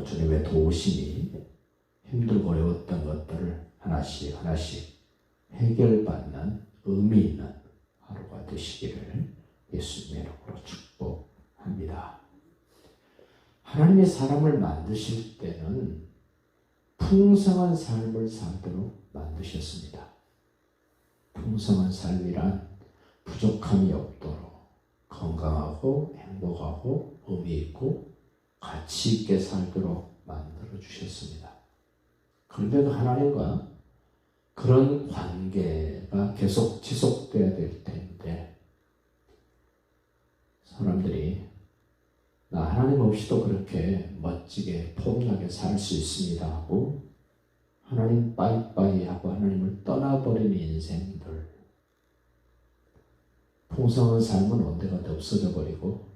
또 주님의 도우심이 힘들고 어려웠던 것들을 하나씩 하나씩 해결받는 의미 있는 하루가 되시기를 예수님의 이름으로 축복합니다. 하나님의 사람을 만드실 때는 풍성한 삶을 살도록 만드셨습니다. 풍성한 삶이란 부족함이 없도록 건강하고 행복하고 의미 있고 가치 있게 살도록 만들어 주셨습니다. 그런데도 하나님과 그런 관계가 계속 지속돼야 될 텐데 사람들이 나 하나님 없이도 그렇게 멋지게 폼나게 살 수 있습니다 하고 하나님 빠이빠이 하고 하나님을 떠나버리는 인생들, 풍성한 삶은 온데간데 없어져 버리고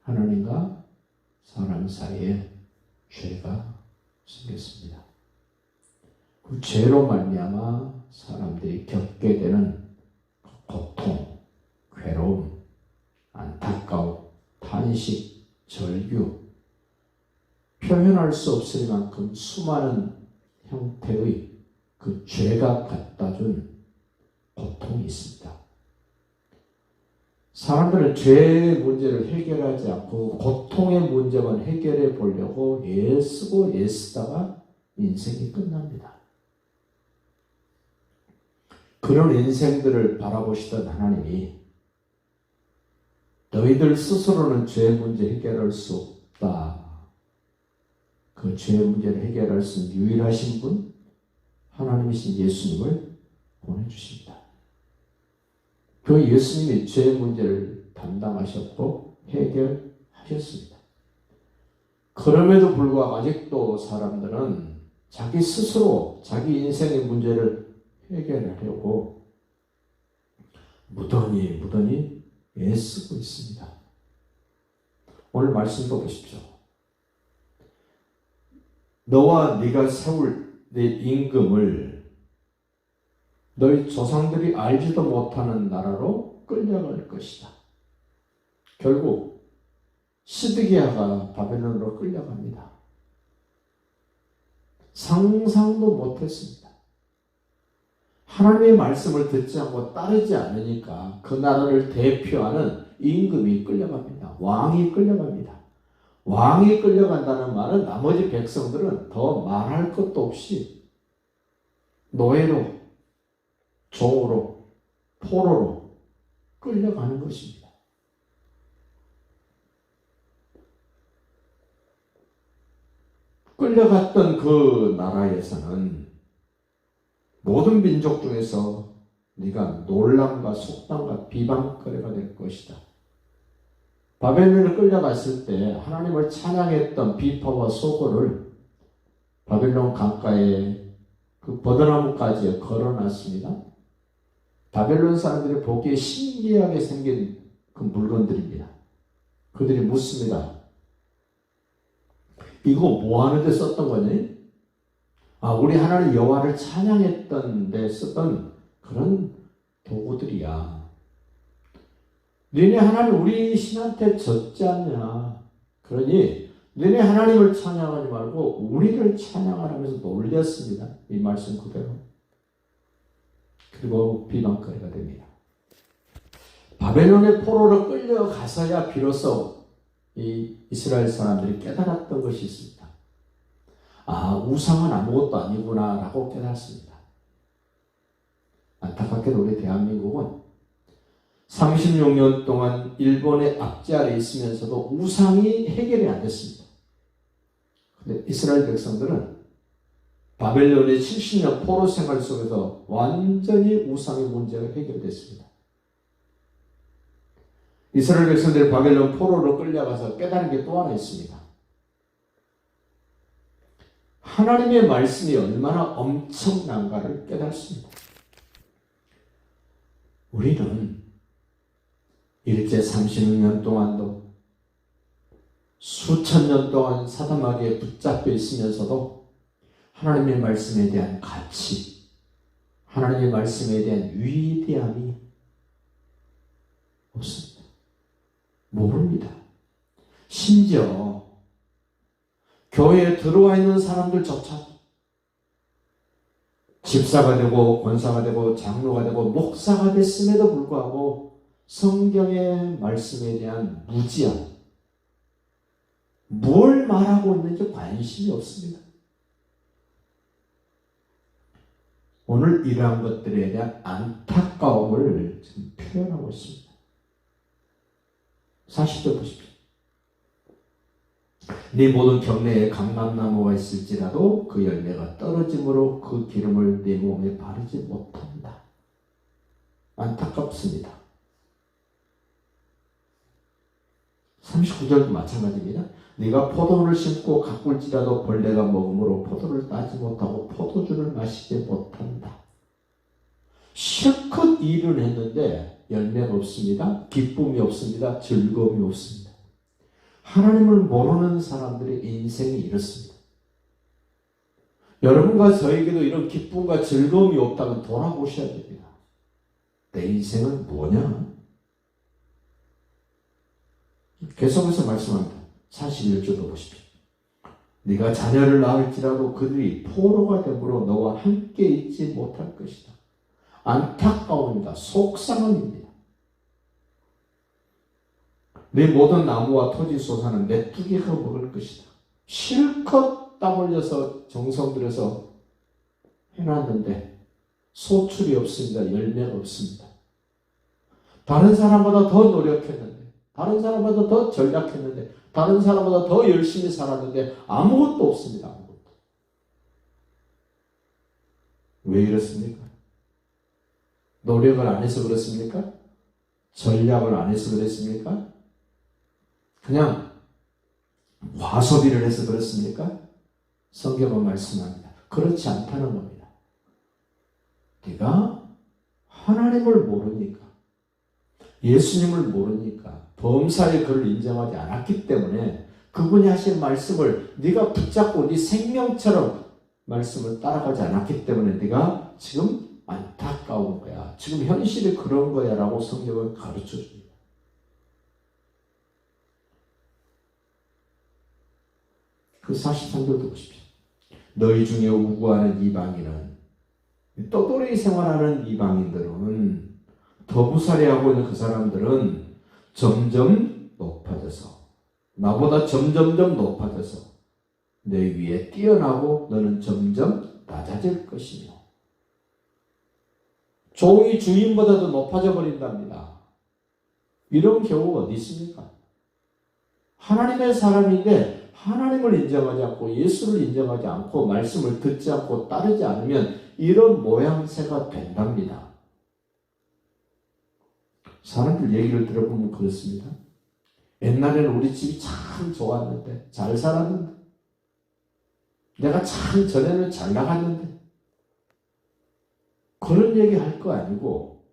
하나님과 사람 사이에 죄가 생겼습니다. 그 죄로 말미암아 사람들이 겪게 되는 고통, 괴로움, 안타까움, 탄식, 절규, 표현할 수 없을 만큼 수많은 형태의 그 죄가 갖다 준 고통이 있습니다. 사람들은 죄의 문제를 해결하지 않고 고통의 문제만 해결해 보려고 애쓰고 애쓰다가 인생이 끝납니다. 그런 인생들을 바라보시던 하나님이 너희들 스스로는 죄 문제 해결할 수 없다. 그 죄 문제를 해결할 수 있는 유일하신 분 하나님이신 예수님을 보내주십니다. 그 예수님이 죄 문제를 담당하셨고 해결하셨습니다. 그럼에도 불구하고 아직도 사람들은 자기 스스로 자기 인생의 문제를 해결하려고 무던히 애쓰고 있습니다. 오늘 말씀도 보십시오. 너와 네가 세울 내 임금을 너희 조상들이 알지도 못하는 나라로 끌려갈 것이다. 결국 시드기야가 바벨론으로 끌려갑니다. 상상도 못했습니다. 하나님의 말씀을 듣지 않고 따르지 않으니까 그 나라를 대표하는 임금이 끌려갑니다. 왕이 끌려갑니다. 왕이 끌려간다는 말은 나머지 백성들은 더 말할 것도 없이 노예로, 종으로, 포로로 끌려가는 것입니다. 끌려갔던 그 나라에서는 모든 민족 중에서 네가 놀람과 속담과 비방거리가 될 것이다. 바벨론을 끌려갔을 때 하나님을 찬양했던 비파와 소고를 바벨론 강가에 그 버드나무가지에 걸어놨습니다. 바벨론 사람들이 보기에 신기하게 생긴 그 물건들입니다. 그들이 묻습니다. 이거 뭐 하는데 썼던 거니? 우리 하나님 여호와를 찬양했던 데 썼던 그런 도구들이야. 너네 하나님 우리 신한테 졌지 않냐? 그러니 너네 하나님을 찬양하지 말고 우리를 찬양하라면서 놀렸습니다. 이 말씀 그대로. 그리고 비방거리가 됩니다. 바벨론의 포로로 끌려가서야 비로소 이 이스라엘 사람들이 깨달았던 것이 있습니다. 우상은 아무것도 아니구나 라고 깨닫습니다. 안타깝게도 우리 대한민국은 36년 동안 일본의 압제 아래 있으면서도 우상이 해결이 안 됐습니다. 그런데 이스라엘 백성들은 바벨론의 70년 포로 생활 속에서 완전히 우상의 문제가 해결됐습니다. 이스라엘 백성들이 바벨론 포로로 끌려가서 깨달은 게 또 하나 있습니다. 하나님의 말씀이 얼마나 엄청난가를 깨닫습니다. 우리는 일제 36년 동안도 수천 년 동안 사담하게 붙잡혀 있으면서도 하나님의 말씀에 대한 가치, 하나님의 말씀에 대한 위대함이 없습니다. 모릅니다. 심지어 교회에 들어와 있는 사람들조차 집사가 되고 권사가 되고 장로가 되고 목사가 됐음에도 불구하고 성경의 말씀에 대한 무지함, 뭘 말하고 있는지 관심이 없습니다. 오늘 이러한 것들에 대한 안타까움을 지금 표현하고 있습니다. 40절 보십시오. 네 모든 경내에 감람나무가 있을지라도 그 열매가 떨어짐으로 그 기름을 네 몸에 바르지 못한다. 안타깝습니다. 39절도 마찬가지입니다. 네가 포도를 심고 가꿀지라도 벌레가 먹음으로 포도를 따지 못하고 포도주를 마시지 못한다. 실컷 일을 했는데 열매가 없습니다. 기쁨이 없습니다. 즐거움이 없습니다. 하나님을 모르는 사람들의 인생이 이렇습니다. 여러분과 저에게도 이런 기쁨과 즐거움이 없다면 돌아보셔야 됩니다. 내 인생은 뭐냐? 계속해서 말씀합니다. 41절도 보십시오. 네가 자녀를 낳을지라도 그들이 포로가 되므로 너와 함께 있지 못할 것이다. 안타까움입니다. 속상함입니다. 네 모든 나무와 토지 소사는 메뚜기가 먹을 것이다. 실컷 땀 흘려서 정성 들여서 해놨는데 소출이 없습니다. 열매가 없습니다. 다른 사람보다 더 노력했는데, 다른 사람보다 더 전략했는데, 다른 사람보다 더 열심히 살았는데 아무것도 없습니다. 아무것도. 왜 이렇습니까? 노력을 안 해서 그렇습니까? 전략을 안 해서 그랬습니까? 그냥 과소비를 해서 그렇습니까? 성경은 말씀합니다. 그렇지 않다는 겁니다. 네가 하나님을 모르니까, 예수님을 모르니까, 범사의 그를 인정하지 않았기 때문에 그분이 하신 말씀을 네가 붙잡고 네 생명처럼 말씀을 따라가지 않았기 때문에 네가 지금 안타까운 거야. 지금 현실이 그런 거야 라고 성경은 가르쳐 줍니다. 그 43절도 보십시오. 너희 중에 우구하는 이방인은, 떠돌이 생활하는 이방인들은, 더부살이하고 있는 그 사람들은 점점 높아져서, 나보다 점점점 높아져서 내 위에 뛰어나고 너는 점점 낮아질 것이며, 종이 주인보다도 높아져 버린답니다. 이런 경우가 어디 있습니까? 하나님의 사람인데 하나님을 인정하지 않고 예수를 인정하지 않고 말씀을 듣지 않고 따르지 않으면 이런 모양새가 된답니다. 사람들 얘기를 들어보면 그렇습니다. 옛날에는 우리 집이 참 좋았는데, 잘 살았는데, 내가 참 전에는 잘 나갔는데, 그런 얘기 할 거 아니고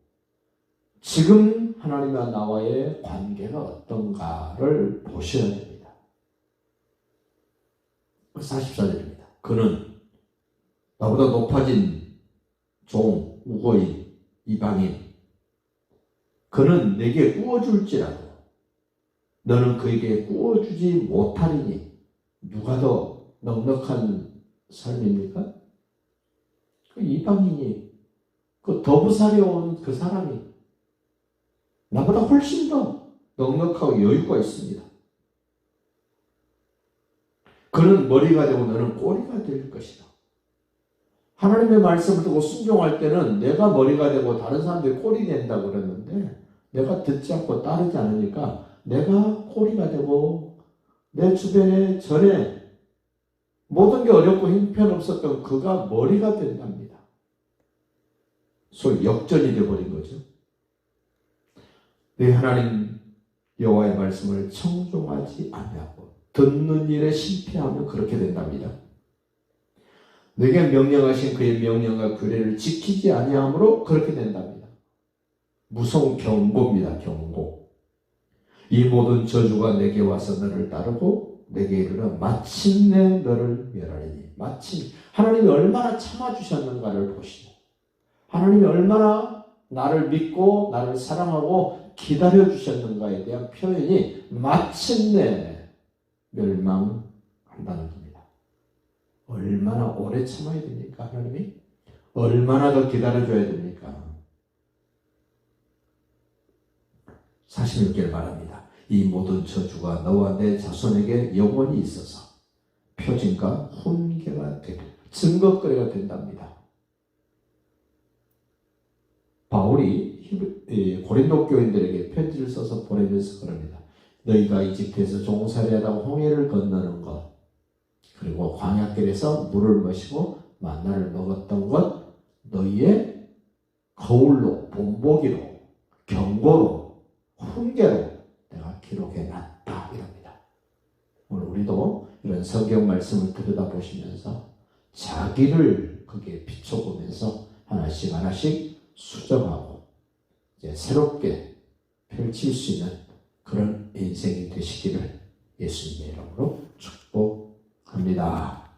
지금 하나님과 나와의 관계가 어떤가를 보셔야 됩니다. 44절입니다. 그는 나보다 높아진 종, 우거인, 이방인, 그는 내게 구워줄지라도 너는 그에게 구워주지 못하리니. 누가 더 넉넉한 삶입니까? 그 이방인이, 그 더부살이 온 그 사람이 나보다 훨씬 더 넉넉하고 여유가 있습니다. 그는 머리가 되고 너는 꼬리가 될 것이다. 하나님의 말씀을 듣고 순종할 때는 내가 머리가 되고 다른 사람들이 꼬리 된다고 그랬는데, 내가 듣지 않고 따르지 않으니까 내가 꼬리가 되고 내 주변에 전에 모든 게 어렵고 형편없었던 그가 머리가 된답니다. 소위 역전이 되어버린 거죠. 네 하나님 여호와의 말씀을 청종하지 아니하고 듣는 일에 실패하면 그렇게 된답니다. 내게 명령하신 그의 명령과 규례를 지키지 아니하므로 그렇게 된답니다. 무서운 경고입니다. 경고. 이 모든 저주가 내게 와서 너를 따르고 내게 이르러 마침내 너를 멸하리니. 마침 하나님이 얼마나 참아주셨는가를 보시고, 하나님이 얼마나 나를 믿고 나를 사랑하고 기다려주셨는가에 대한 표현이 마침내 멸망한다는 겁니다. 얼마나 오래 참아야 됩니까? 하나님이? 얼마나 더 기다려줘야 됩니까? 46절 말합니다. 이 모든 저주가 너와 내 자손에게 영원히 있어서 표징과 훈계가 되리라. 증거거리가 된답니다. 바울이 고린도 교인들에게 편지를 써서 보내면서 그럽니다. 너희가 이집트에서 종살이하다 홍해를 건너는 것, 그리고 광야길에서 물을 마시고 만나를 먹었던 것, 너희의 거울로, 본보기로, 경고로, 훈계로 내가 기록해놨다 이럽니다. 오늘 우리도 이런 성경 말씀을 들여다보시면서 자기를 거기에 비춰보면서 하나씩 하나씩 수정하고 이제 새롭게 펼칠 수 있는 그런 인생이 되시기를 예수님의 이름으로 축복합니다.